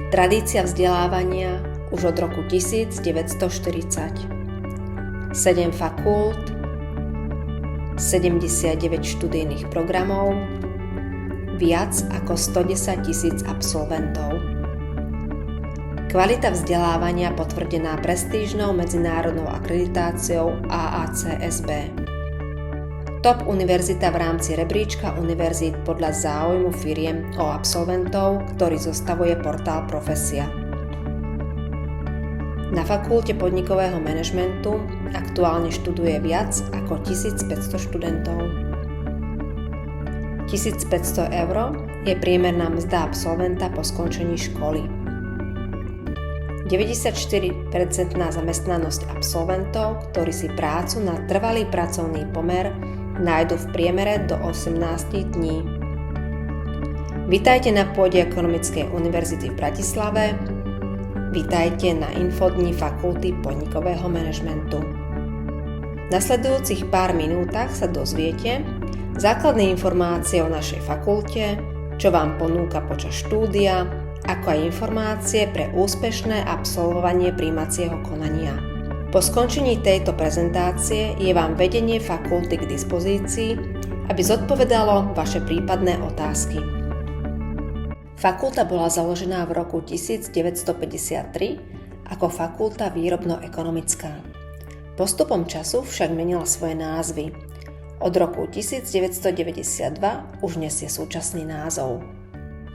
Tradícia vzdelávania už od roku 1940. 7 fakult, 79 študijných programov, viac ako 110 000 absolventov. Kvalita vzdelávania potvrdená prestížnou medzinárodnou akreditáciou AACSB. Top univerzita v rámci rebríčka univerzít podľa záujmu firiem o absolventov, ktorý zostavuje portál Profesia. Na Fakulte podnikového manažmentu aktuálne študuje viac ako 1500 študentov. 1500 eur je priemerná mzda absolventa po skončení školy. 94% zamestnanosť absolventov, ktorí si prácu na trvalý pracovný pomer nájdu v priemere do 18 dní. Vitajte na pôde Ekonomickej univerzity v Bratislave. Vitajte na infodni Fakulty podnikového manažmentu. V nasledujúcich pár minútach sa dozviete základné informácie o našej fakulte, čo vám ponúka počas štúdia, ako aj informácie pre úspešné absolvovanie prijímacieho konania. Po skončení tejto prezentácie je vám vedenie fakulty k dispozícii, aby zodpovedalo vaše prípadné otázky. Fakulta bola založená v roku 1953 ako Fakulta výrobno-ekonomická. Postupom času však menila svoje názvy. Od roku 1992 už nesie súčasný názov.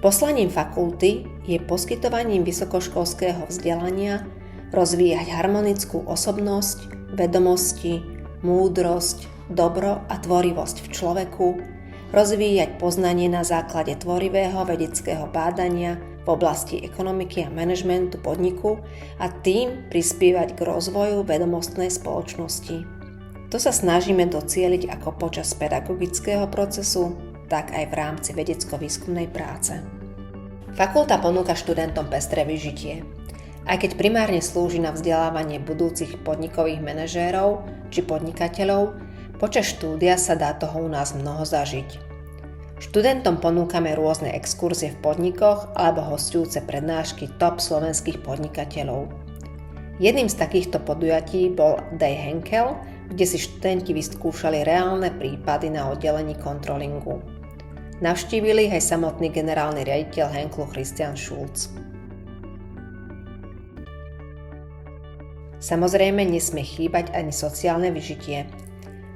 Poslaním fakulty je poskytovaním vysokoškolského vzdelania rozvíjať harmonickú osobnosť, vedomosti, múdrosť, dobro a tvorivosť v človeku, rozvíjať poznanie na základe tvorivého vedeckého bádania v oblasti ekonomiky a manažmentu podniku a tým prispievať k rozvoju vedomostnej spoločnosti. To sa snažíme docieliť ako počas pedagogického procesu, tak aj v rámci vedecko-výskumnej práce. Fakulta ponúka študentom pestré vyžitie. Aj keď primárne slúži na vzdelávanie budúcich podnikových manažérov či podnikateľov, počas štúdia sa dá toho u nás mnoho zažiť. Študentom ponúkame rôzne exkurzie v podnikoch alebo hosťujúce prednášky top slovenských podnikateľov. Jedným z takýchto podujatí bol Day Henkel, kde si študenti vyskúšali reálne prípady na oddelení kontrolingu. Navštívili aj samotný generálny riaditeľ Henkelu Christian Schulz. Samozrejme nesmie chýbať ani sociálne vyžitie.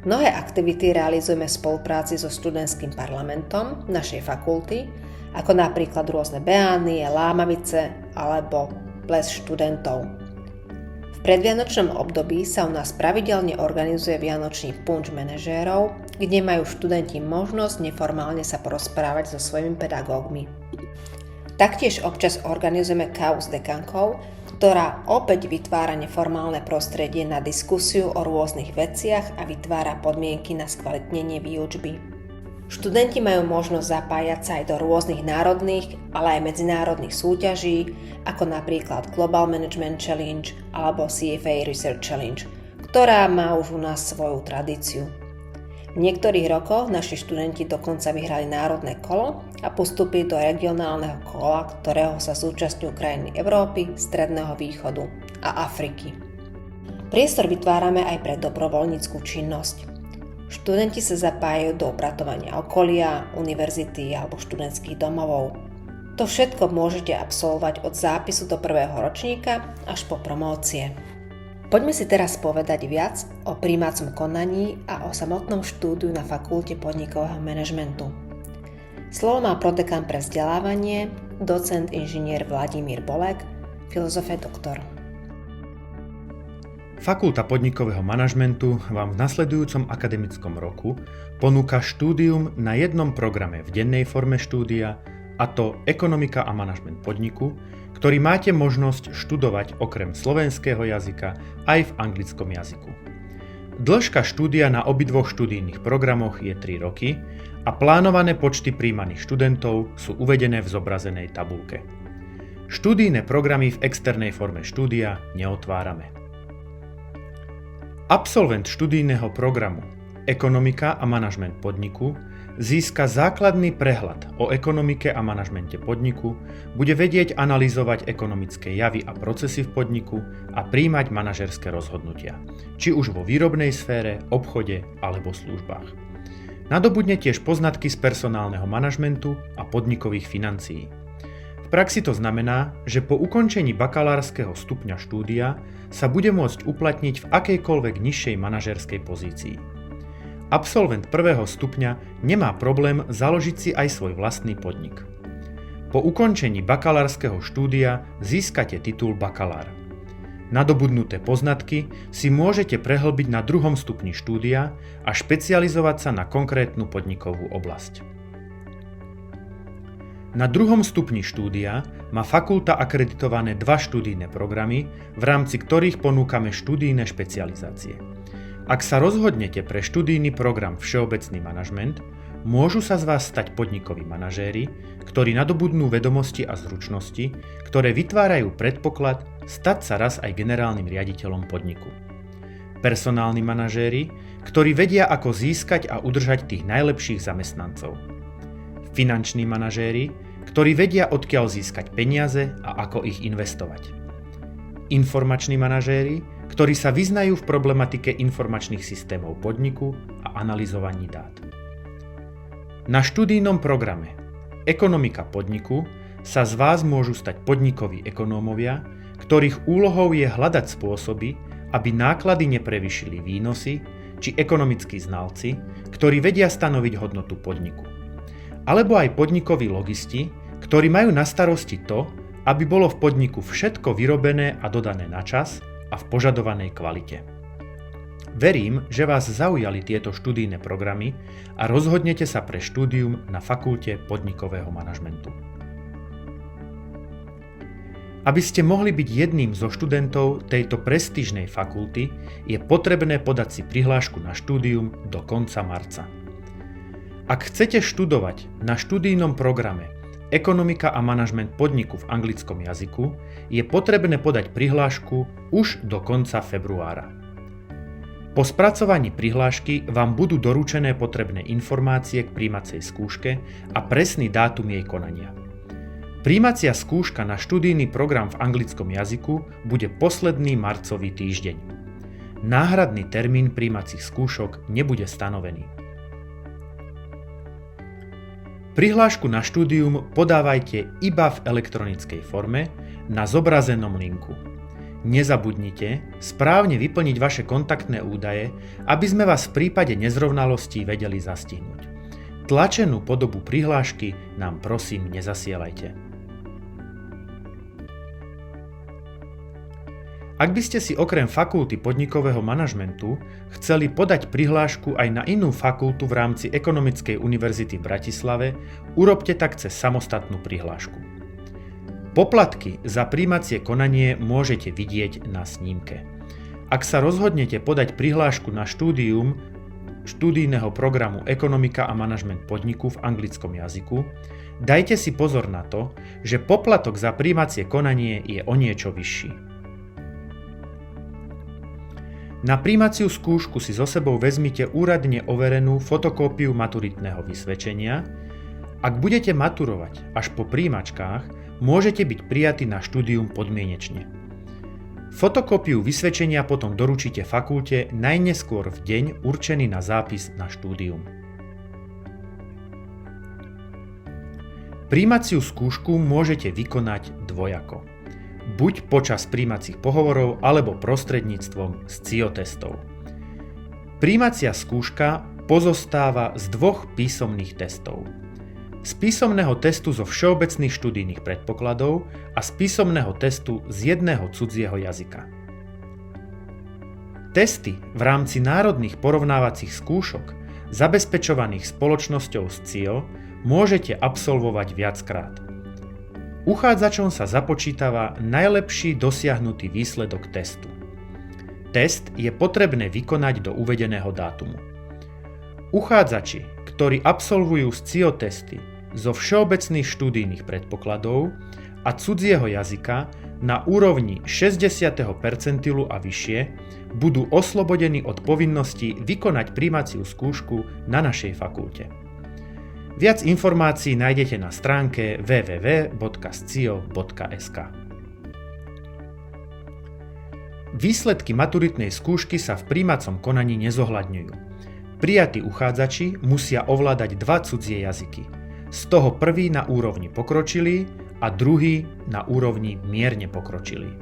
Mnohé aktivity realizujeme v spolupráci so študentským parlamentom našej fakulty, ako napríklad rôzne beánie, lámavice alebo ples študentov. V predvianočnom období sa u nás pravidelne organizuje vianočný punč manažérov, kde majú študenti možnosť neformálne sa porozprávať so svojimi pedagógmi. Taktiež občas organizujeme kávu s dekankou, ktorá opäť vytvára neformálne prostredie na diskusiu o rôznych veciach a vytvára podmienky na skvalitnenie výučby. Študenti majú možnosť zapájať sa aj do rôznych národných, ale aj medzinárodných súťaží, ako napríklad Global Management Challenge alebo CFA Research Challenge, ktorá má už u nás svoju tradíciu. V niektorých rokoch naši študenti dokonca vyhrali národné kolo a postúpili do regionálneho kola, ktorého sa zúčastňujú krajiny Európy, Stredného východu a Afriky. Priestor vytvárame aj pre dobrovoľníckú činnosť. Študenti sa zapájajú do upratovania okolia, univerzity alebo študentských domovov. To všetko môžete absolvovať od zápisu do prvého ročníka až po promócie. Poďme si teraz povedať viac o prijímacom konaní a o samotnom štúdiu na Fakulte podnikového manažmentu. Slovo má prodekan pre vzdelávanie, docent inžinier Vladimír Bolek, filozofe doktor. Fakulta podnikového manažmentu vám v nasledujúcom akademickom roku ponúka štúdium na jednom programe v dennej forme štúdia, a to Ekonomika a manažment podniku, ktorý máte možnosť študovať okrem slovenského jazyka aj v anglickom jazyku. Dĺžka štúdia na obidvoch študijných programoch je 3 roky a plánované počty prijímaných študentov sú uvedené v zobrazenej tabuľke. Študijné programy v externej forme štúdia neotvárame. Absolvent študijného programu Ekonomika a manažment podniku získa základný prehľad o ekonomike a manažmente podniku, bude vedieť analyzovať ekonomické javy a procesy v podniku a prijímať manažerské rozhodnutia, či už vo výrobnej sfére, obchode alebo službách. Nadobudne tiež poznatky z personálneho manažmentu a podnikových financií. V praxi to znamená, že po ukončení bakalárskeho stupňa štúdia sa bude môcť uplatniť v akejkoľvek nižšej manažerskej pozícii. Absolvent prvého stupňa nemá problém založiť si aj svoj vlastný podnik. Po ukončení bakalárskeho štúdia získate titul bakalár. Nadobudnuté poznatky si môžete prehlbiť na druhom stupni štúdia a špecializovať sa na konkrétnu podnikovú oblasť. Na druhom stupni štúdia má fakulta akreditované 2 študijné programy, v rámci ktorých ponúkame študijné špecializácie. Ak sa rozhodnete pre študijný program Všeobecný manažment, môžu sa z vás stať podnikoví manažéri, ktorí nadobudnú vedomosti a zručnosti, ktoré vytvárajú predpoklad stať sa raz aj generálnym riaditeľom podniku. Personálni manažéri, ktorí vedia, ako získať a udržať tých najlepších zamestnancov. Finanční manažéri, ktorí vedia, odkiaľ získať peniaze a ako ich investovať. Informační manažéri, ktorí sa vyznajú v problematike informačných systémov podniku a analyzovaní dát. Na študijnom programe Ekonomika podniku sa z vás môžu stať podnikoví ekonómovia, ktorých úlohou je hľadať spôsoby, aby náklady neprevýšili výnosy, či ekonomickí znalci, ktorí vedia stanoviť hodnotu podniku. Alebo aj podnikoví logisti, ktorí majú na starosti to, aby bolo v podniku všetko vyrobené a dodané na čas a v požadovanej kvalite. Verím, že vás zaujali tieto študijné programy a rozhodnete sa pre štúdium na Fakulte podnikového manažmentu. Aby ste mohli byť jedným zo študentov tejto prestížnej fakulty, je potrebné podať si prihlášku na štúdium do konca marca. Ak chcete študovať na študijnom programe Ekonomika a manažment podniku v anglickom jazyku, je potrebné podať prihlášku už do konca februára. Po spracovaní prihlášky vám budú doručené potrebné informácie k prijímacej skúške a presný dátum jej konania. Prijímacia skúška na študijný program v anglickom jazyku bude posledný marcový týždeň. Náhradný termín prijímacích skúšok nebude stanovený. Prihlášku na štúdium podávajte iba v elektronickej forme na zobrazenom linku. Nezabudnite správne vyplniť vaše kontaktné údaje, aby sme vás v prípade nezrovnalostí vedeli zastihnúť. Tlačenú podobu prihlášky nám prosím nezasielajte. Ak by ste si okrem fakulty podnikového manažmentu chceli podať prihlášku aj na inú fakultu v rámci Ekonomickej univerzity v Bratislave, urobte tak cez samostatnú prihlášku. Poplatky za prijímacie konanie môžete vidieť na snímke. Ak sa rozhodnete podať prihlášku na štúdium študijného programu Ekonomika a manažment podniku v anglickom jazyku, dajte si pozor na to, že poplatok za prijímacie konanie je o niečo vyšší. Na prijímaciu skúšku si so sebou vezmite úradne overenú fotokópiu maturitného vysvedčenia. Ak budete maturovať až po prijímačkách, môžete byť prijatí na štúdium podmienečne. Fotokópiu vysvedčenia potom doručíte fakulte najneskôr v deň určený na zápis na štúdium. Prijímaciu skúšku môžete vykonať dvojako. Buď počas prijímacích pohovorov alebo prostredníctvom SCIO testov. Prijímacia skúška pozostáva z 2 písomných testov. Z písomného testu zo všeobecných študijných predpokladov a z písomného testu z jedného cudzieho jazyka. Testy v rámci národných porovnávacích skúšok zabezpečovaných spoločnosťou SCIO môžete absolvovať viackrát. Uchádzačom sa započítava najlepší dosiahnutý výsledok testu. Test je potrebné vykonať do uvedeného dátumu. Uchádzači, ktorí absolvujú SCIO testy zo všeobecných študijných predpokladov a cudzieho jazyka na úrovni 60. percentilu a vyššie, budú oslobodení od povinnosti vykonať prijímaciu skúšku na našej fakulte. Viac informácií nájdete na stránke www.scio.sk. Výsledky maturitnej skúšky sa v prijímacom konaní nezohľadňujú. Prijatí uchádzači musia ovládať 2 cudzie jazyky. Z toho prvý na úrovni pokročilý a druhý na úrovni mierne pokročilý.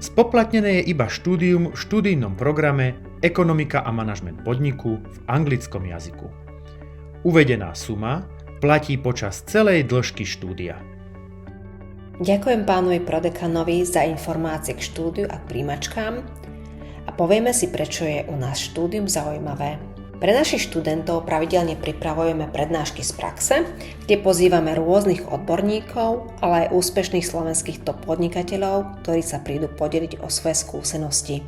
Spoplatnené je iba štúdium v študijnom programe Ekonomika a manažment podniku v anglickom jazyku. Uvedená suma platí počas celej dĺžky štúdia. Ďakujem pánovi prodekanovi za informácie k štúdiu a k príjmačkám a povieme si, prečo je u nás štúdium zaujímavé. Pre našich študentov pravidelne pripravujeme prednášky z praxe, kde pozývame rôznych odborníkov, ale aj úspešných slovenských top podnikateľov, ktorí sa prídu podeliť o svoje skúsenosti.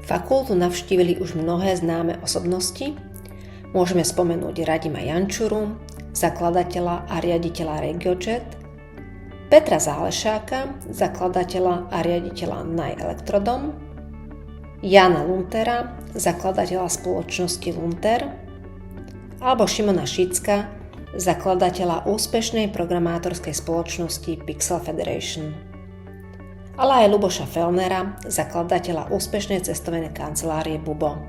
Fakultu navštívili už mnohé známe osobnosti. Môžeme spomenúť Radima Jančuru, zakladateľa a riaditeľa RegioJet, Petra Zálešáka, zakladateľa a riaditeľa NAI Elektrodom, Jana Luntera, zakladateľa spoločnosti Lunter, alebo Šimona Šicka, zakladateľa úspešnej programátorskej spoločnosti Pixel Federation. Ale aj Luboša Fellnera, zakladateľa úspešnej cestovnej kancelárie Bubo.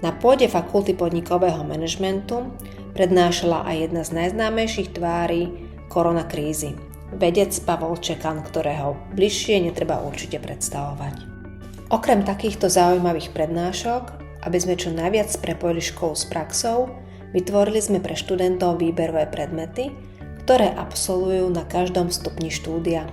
Na pôde Fakulty podnikového manažmentu prednášala aj jedna z najznámejších tvári koronakrízy, vedec Pavol Čekan, ktorého bližšie netreba určite predstavovať. Okrem takýchto zaujímavých prednášok, aby sme čo najviac prepojili školu s praxou, vytvorili sme pre študentov výberové predmety, ktoré absolvujú na každom stupni štúdia.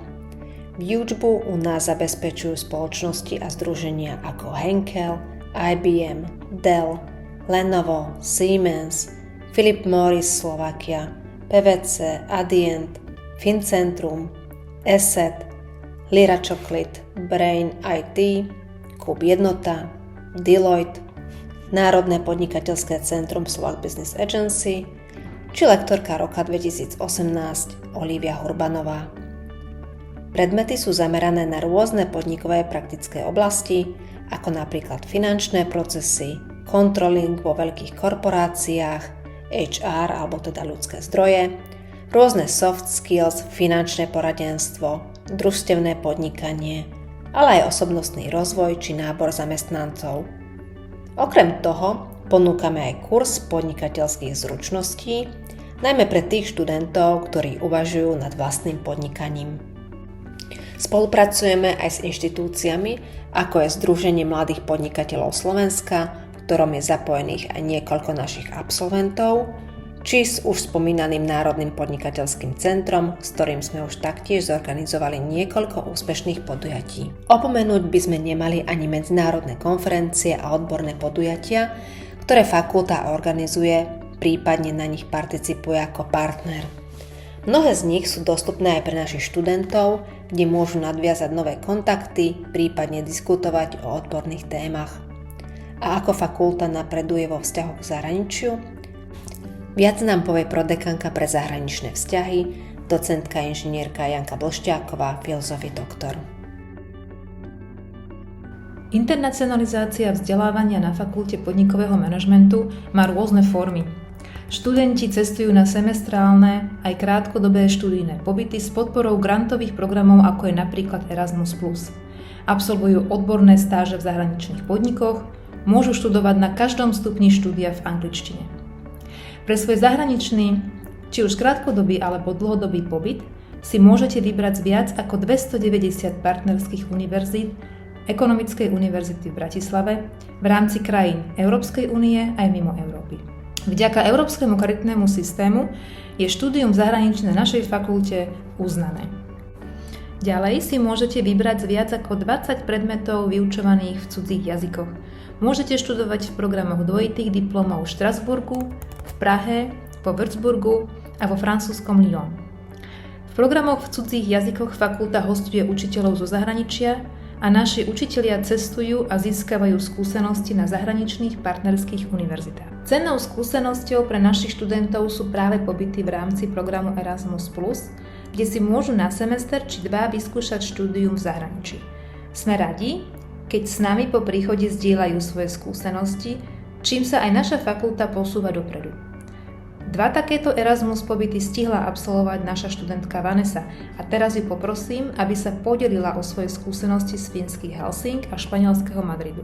Výučbu u nás zabezpečujú spoločnosti a združenia ako Henkel, IBM, Dell, Lenovo, Siemens, Philip Morris Slovakia, PwC, Adient, Fincentrum, ESET, Lyra Chocolate, Brain IT, Kub Jednota, Deloitte, Národné podnikateľské centrum Slovak Business Agency či lektorka roka 2018 Olivia Hurbanová. Predmety sú zamerané na rôzne podnikové praktické oblasti, ako napríklad finančné procesy, controlling vo veľkých korporáciách, HR alebo teda ľudské zdroje, rôzne soft skills, finančné poradenstvo, družstevné podnikanie, ale aj osobnostný rozvoj či nábor zamestnancov. Okrem toho ponúkame aj kurz podnikateľských zručností, najmä pre tých študentov, ktorí uvažujú nad vlastným podnikaním. Spolupracujeme aj s inštitúciami, ako je Združenie mladých podnikateľov Slovenska, v ktorom je zapojených aj niekoľko našich absolventov, či s už spomínaným Národným podnikateľským centrom, s ktorým sme už taktiež zorganizovali niekoľko úspešných podujatí. Opomenúť by sme nemali ani medzinárodné konferencie a odborné podujatia, ktoré fakulta organizuje, prípadne na nich participuje ako partner. Mnohé z nich sú dostupné aj pre našich študentov, kde môžu nadviazať nové kontakty, prípadne diskutovať o odborných témach. A ako fakulta napreduje vo vzťahu k zahraničiu? Viac nám povie prodekanka pre zahraničné vzťahy, docentka inžinierka Janka Blšťáková, filozofii doktor. Internacionalizácia vzdelávania na Fakulte podnikového manažmentu má rôzne formy. Študenti cestujú na semestrálne aj krátkodobé študijné pobyty s podporou grantových programov, ako je napríklad Erasmus+. Absolvujú odborné stáže v zahraničných podnikoch, môžu študovať na každom stupni štúdia v angličtine. Pre svoj zahraničný, či už krátkodobý alebo dlhodobý pobyt si môžete vybrať z viac ako 290 partnerských univerzít Ekonomickej univerzity v Bratislave v rámci krajín Európskej únie aj mimo Európy. Vďaka Európskemu kreditnému systému je štúdium v zahraničí na našej fakulte uznané. Ďalej si môžete vybrať z viac ako 20 predmetov vyučovaných v cudzích jazykoch. Môžete študovať v programoch dvojitých diplomov v Štrasburgu, v Prahe, vo Würzburgu a vo francúzskom Lyon. V programoch v cudzích jazykoch fakulta hostuje učiteľov zo zahraničia a naši učitelia cestujú a získavajú skúsenosti na zahraničných partnerských univerzitách. Cennou skúsenosťou pre našich študentov sú práve pobyty v rámci programu Erasmus+, kde si môžu na semester či 2 vyskúšať štúdium v zahraničí. Sme radi, keď s nami po príchode zdieľajú svoje skúsenosti, čím sa aj naša fakulta posúva dopredu. 2 takéto Erasmus pobyty stihla absolvovať naša študentka Vanessa a teraz ju poprosím, aby sa podelila o svoje skúsenosti z fínskych Helsing a španielského Madridu.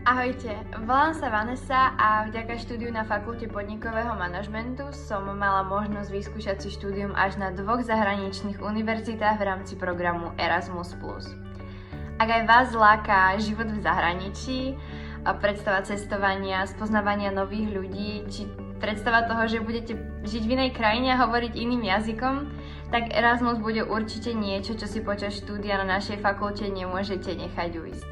Ahojte, volám sa Vanessa a vďaka štúdiu na Fakulte podnikového manažmentu som mala možnosť vyskúšať si štúdium až na 2 zahraničných univerzitách v rámci programu Erasmus+. Ak aj vás láka život v zahraničí, predstava cestovania, spoznávania nových ľudí, či predstava toho, že budete žiť v inej krajine a hovoriť iným jazykom, tak Erasmus bude určite niečo, čo si počas štúdia na našej fakulte nemôžete nechať ujsť.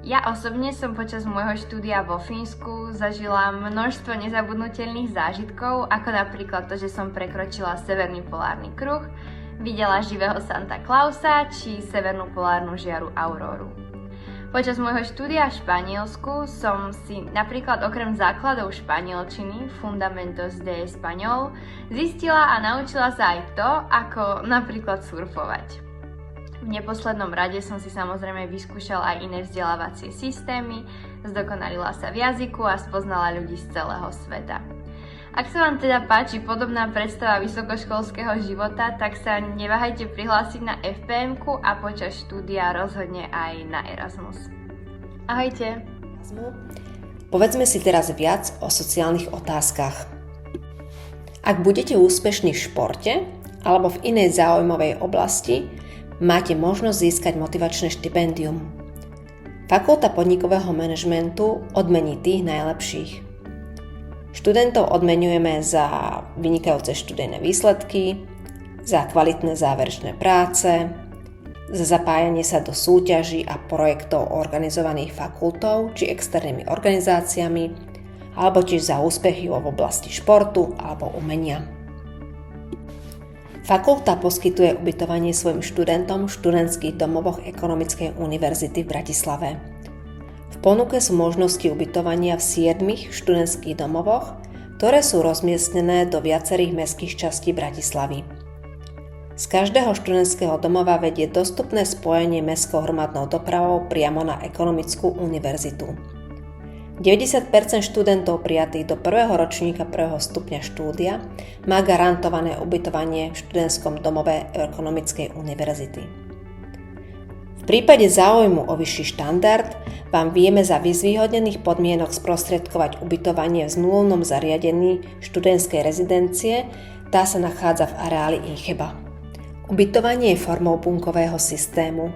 Ja osobne som počas môjho štúdia vo Fínsku zažila množstvo nezabudnutelných zážitkov, ako napríklad to, že som prekročila severný polárny kruh, videla živého Santa Clausa či severnú polárnu žiaru Auróru. Počas môjho štúdia v Španielsku som si napríklad okrem základov španielčiny, Fundamentos de Español, zistila a naučila sa aj to, ako napríklad surfovať. V neposlednom rade som si samozrejme vyskúšala aj iné vzdelávacie systémy, zdokonalila sa v jazyku a spoznala ľudí z celého sveta. Ak sa vám teda páči podobná predstava vysokoškolského života, tak sa neváhajte prihlásiť na FPM-ku a počas štúdia rozhodne aj na Erasmus. Ahojte! Povedzme si teraz viac o sociálnych otázkach. Ak budete úspešní v športe alebo v inej záujmovej oblasti, máte možnosť získať motivačné štipendium. Fakulta podnikového manažmentu odmení tých najlepších. Študentov odmeňujeme za vynikajúce študijné výsledky, za kvalitné záverečné práce, za zapájanie sa do súťaží a projektov organizovaných fakultou či externými organizáciami, alebo tiež za úspechy v oblasti športu alebo umenia. Fakulta poskytuje ubytovanie svojim študentom v študentských domovoch Ekonomickej univerzity v Bratislave. V ponuke sú možnosti ubytovania v 7 študentských domovoch, ktoré sú rozmiestnené do viacerých mestských častí Bratislavy. Z každého študentského domova vedie dostupné spojenie mestskou hromadnou dopravou priamo na Ekonomickú univerzitu. 90% študentov prijatých do prvého ročníka prvého stupňa štúdia má garantované ubytovanie v študentskom domove Ekonomickej univerzity. V prípade záujmu o vyšší štandard vám vieme za vyzvýhodnených podmienok sprostredkovať ubytovanie v zmluvnom zariadení študentskej rezidencie, tá sa nachádza v areáli Incheba. Ubytovanie je formou bunkového systému.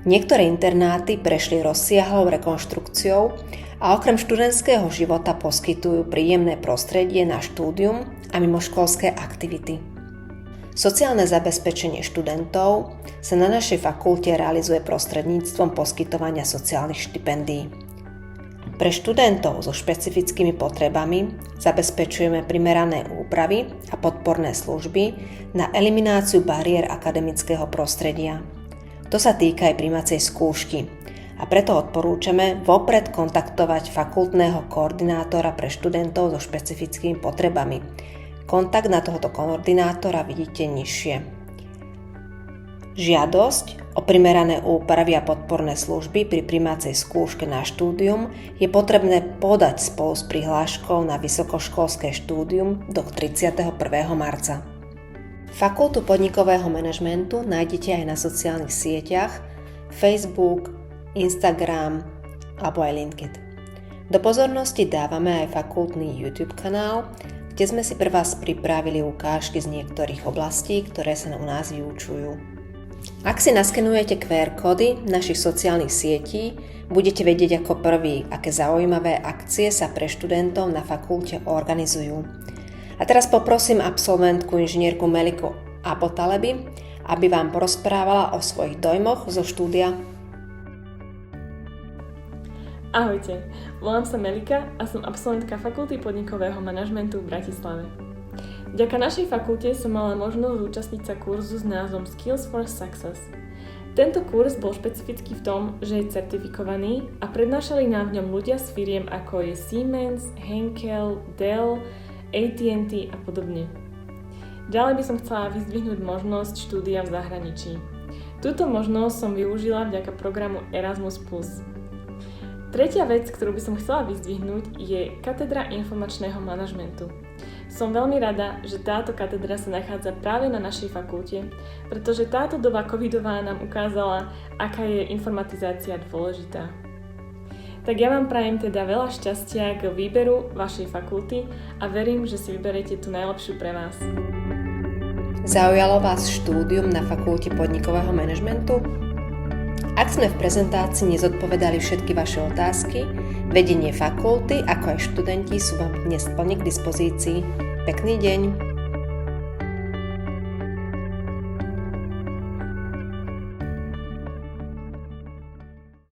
Niektoré internáty prešli rozsiahlou rekonštrukciou a okrem študentského života poskytujú príjemné prostredie na štúdium a mimoškolské aktivity. Sociálne zabezpečenie študentov sa na našej fakulte realizuje prostredníctvom poskytovania sociálnych štipendií. Pre študentov so špecifickými potrebami zabezpečujeme primerané úpravy a podporné služby na elimináciu bariér akademického prostredia. To sa týka aj prijímacej skúšky a preto odporúčame vopred kontaktovať fakultného koordinátora pre študentov so špecifickými potrebami. Kontakt na tohoto koordinátora vidíte nižšie. Žiadosť o primerané úpravy a podporné služby pri prijímacej skúške na štúdium je potrebné podať spolu s prihláškou na vysokoškolské štúdium do 31. marca. Fakultu podnikového manažmentu nájdete aj na sociálnych sieťach Facebook, Instagram alebo aj LinkedIn. Do pozornosti dávame aj fakultný YouTube kanál, kde sme si pre vás pripravili ukážky z niektorých oblastí, ktoré sa u nás vyučujú. Ak si naskenujete QR kódy našich sociálnych sietí, budete vedieť ako prvý, aké zaujímavé akcie sa pre študentov na fakulte organizujú. A teraz poprosím absolventku inžinierku Meliku Abotalebi, aby vám porozprávala o svojich dojmoch zo štúdia. Ahojte, volám sa Melika a som absolventka Fakulty podnikového manažmentu v Bratislave. Vďaka našej fakulte som mala možnosť zúčastniť sa kurzu s názvom Skills for Success. Tento kurz bol špecifický v tom, že je certifikovaný a prednášali nám v ňom ľudia z firiem ako je Siemens, Henkel, Dell, AT&T a podobne. Ďalej by som chcela vyzdvihnúť možnosť štúdia v zahraničí. Túto možnosť som využila vďaka programu Erasmus+. Tretia vec, ktorú by som chcela vyzdvihnúť, je katedra informačného manažmentu. Som veľmi rada, že táto katedra sa nachádza práve na našej fakulte, pretože táto doba covidová nám ukázala, aká je informatizácia dôležitá. Tak ja vám prajem teda veľa šťastia k výberu vašej fakulty a verím, že si vyberete tú najlepšiu pre vás. Zaujalo vás štúdium na fakulte podnikového manažmentu? Ak sme v prezentácii nezodpovedali všetky vaše otázky, vedenie fakulty ako aj študenti sú vám dnes plne k dispozícii. Pekný deň!